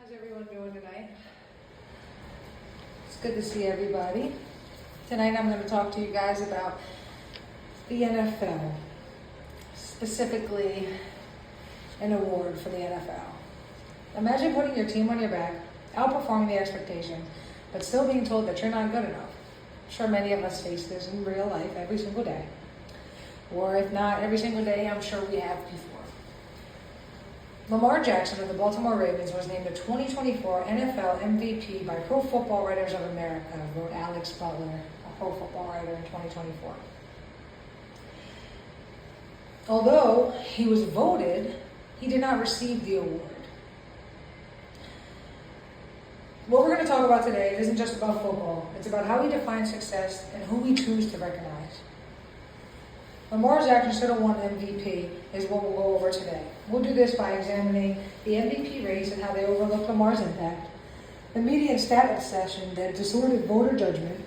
How's everyone doing tonight? It's good to see everybody. Tonight I'm going to talk to you guys about the NFL, specifically an award for the NFL. Imagine putting your team on your back, outperforming the expectations, but still being told that you're not good enough. I'm sure many of us face this in real life every single day. Or if not every single day, I'm sure we have before. Lamar Jackson of the Baltimore Ravens was named the 2024 NFL MVP by Pro Football Writers of America, wrote Alex Butler, a Pro Football Writer in 2024. Although he was voted, he did not receive the award. What we're going to talk about today isn't just about football. It's about how we define success and who we choose to recognize. Lamar Jackson should have won MVP is what we'll go over today. We'll do this by examining the MVP race and how they overlooked Lamar's impact, the media and stat obsession that distorted voter judgment,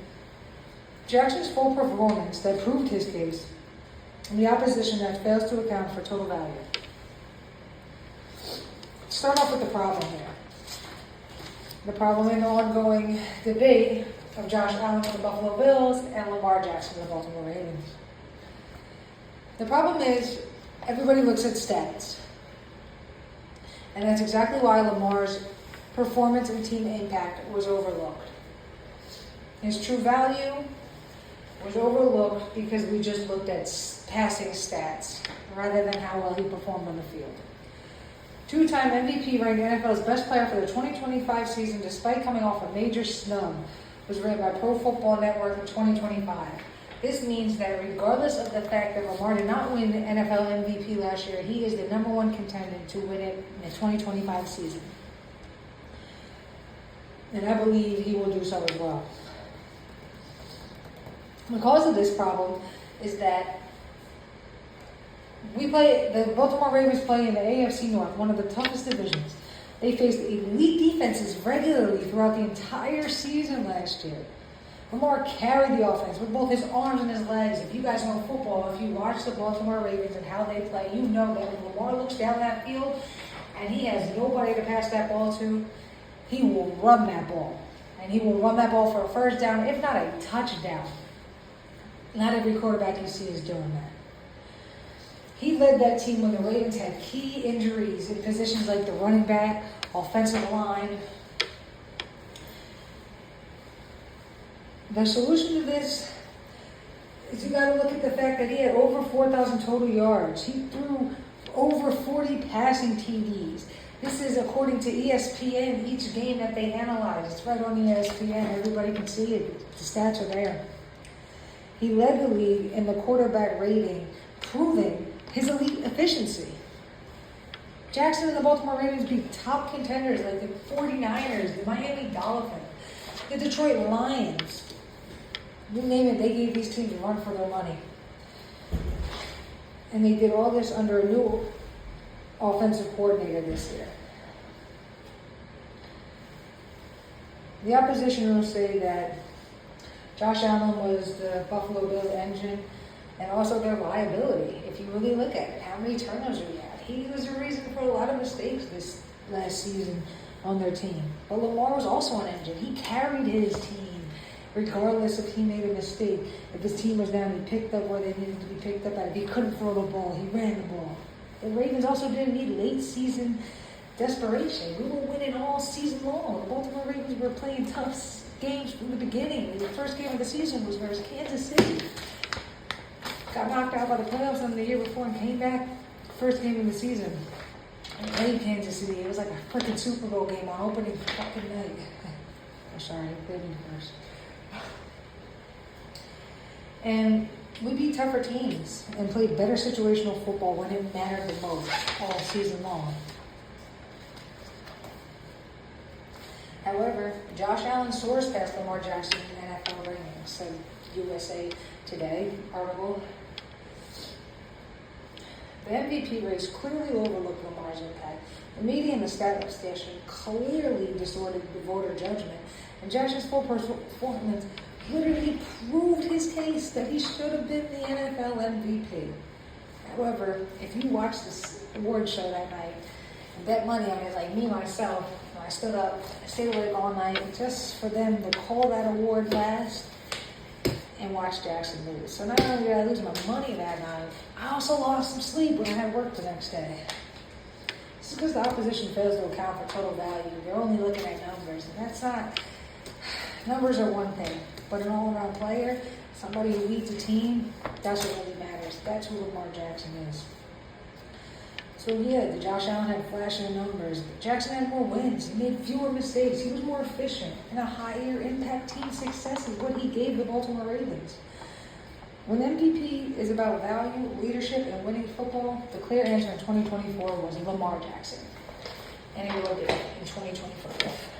Jackson's full performance that proved his case, and the opposition that fails to account for total value. Let's start off with the problem here. The problem in the ongoing debate of Josh Allen of the Buffalo Bills and Lamar Jackson of the Baltimore Ravens. The problem is, everybody looks at stats. And that's exactly why Lamar's performance and team impact was overlooked. His true value was overlooked because we just looked at passing stats rather than how well he performed on the field. Two-time MVP ranked NFL's best player for the 2025 season despite coming off a major snub was rated by Pro Football Network in 2025. This means that regardless of the fact that Lamar did not win the NFL MVP last year, he is the number one contender to win it in the 2025 season. And I believe he will do so as well. The cause of this problem is that the Baltimore Ravens play in the AFC North, one of the toughest divisions. They faced elite defenses regularly throughout the entire season last year. Lamar carried the offense with both his arms and his legs. If you guys know football, if you watch the Baltimore Ravens and how they play, you know that when Lamar looks down that field and he has nobody to pass that ball to, he will run that ball. And he will run that ball for a first down, if not a touchdown. Not every quarterback you see is doing that. He led that team when the Ravens had key injuries in positions like the running back, offensive line. The solution to this is you got to look at the fact that he had over 4,000 total yards. He threw over 40 passing TDs. This is according to ESPN, each game that they analyze. It's right on ESPN. Everybody can see it. The stats are there. He led the league in the quarterback rating, proving his elite efficiency. Jackson and the Baltimore Ravens beat top contenders like the 49ers, the Miami Dolphins, the Detroit Lions. You name it, they gave these teams a run for their money. And they did all this under a new offensive coordinator this year. The opposition will say that Josh Allen was the Buffalo Bills engine and also their liability. If you really look at it, how many turnovers we had. He was the reason for a lot of mistakes this last season on their team. But Lamar was also an engine. He carried his team. Regardless if he made a mistake, if his team was down, he picked up where they needed to be picked up at. If he couldn't throw the ball, he ran the ball. The Ravens also didn't need late season desperation. We were winning all season long. The Baltimore Ravens were playing tough games from the beginning. The first game of the season was versus Kansas City. Got knocked out by the playoffs in the year before and came back. First game of the season. And played Kansas City. It was like a freaking Super Bowl game on opening fucking night. I'm sorry, I played me first. And we beat tougher teams and played better situational football when it mattered the most all season long. However, Josh Allen soars past Lamar Jackson in NFL rankings, said USA Today article. The MVP race clearly overlooked Lamar's impact. The media and the stat obsession clearly distorted the voter judgment, and Jackson's full performance literally proved his case that he should have been the NFL MVP. However, if you watch this award show that night and bet money on it, like me myself, I I stood up, I stayed awake all night just for them to call that award last and watch Jackson lose. So not only did I lose my money that night, I also lost some sleep when I had work the next day. This is because the opposition fails to account for total value. They're only looking at numbers, and that's not, numbers are one thing, but an all-around player, somebody who leads a team, that's what really matters. That's who Lamar Jackson is. So yeah, the Josh Allen had flashier numbers. Jackson had more wins. He made fewer mistakes. He was more efficient. And a higher impact team success is what he gave the Baltimore Ravens. When MVP is about value, leadership, and winning football, the clear answer in 2024 was Lamar Jackson. And it will be in 2025.